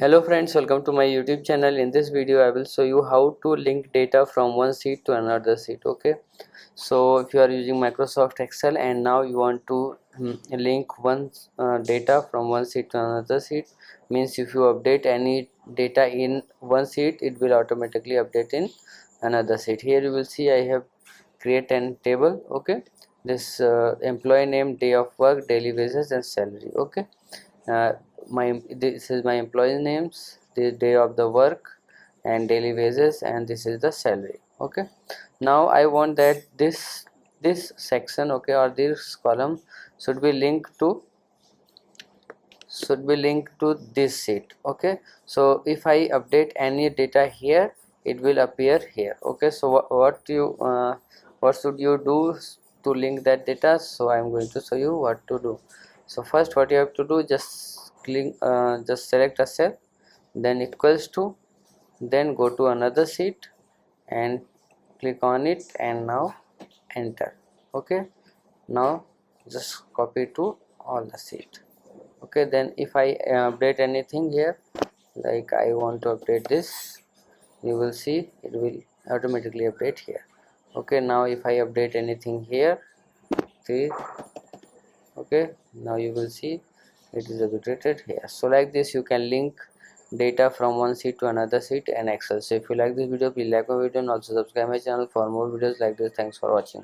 Hello friends, welcome to my YouTube channel. In this video I will show you how to link data from one sheet to another sheet. Okay, so if you are using Microsoft Excel and now you want to link one data from one sheet to another sheet, means if you update any data in one sheet, it will automatically update in another sheet. Here you will see I have create an table. Okay, this employee name, day of work, daily wages and salary. Okay, uh, this is my employee names, the day of the work and daily wages, and this is the salary. Okay, now I want that this section, okay, or this column should be linked to this sheet. Okay, so if I update any data here, it will appear here. Okay, so what should you do to link that data? So I am going to show you what to do. So first what you have to do, just select a cell, then equals to, then go to another sheet and click on it, and now enter. Okay, now just copy to all the sheet. Okay, then if I update anything here, like I want to update this, you will see it will automatically update here. Okay, now if I update anything here, see, okay, now you will see it is updated here. So like this you can link data from one sheet to another sheet in Excel. So if you like this video, please like my video and also subscribe my channel for more videos like this. Thanks for watching.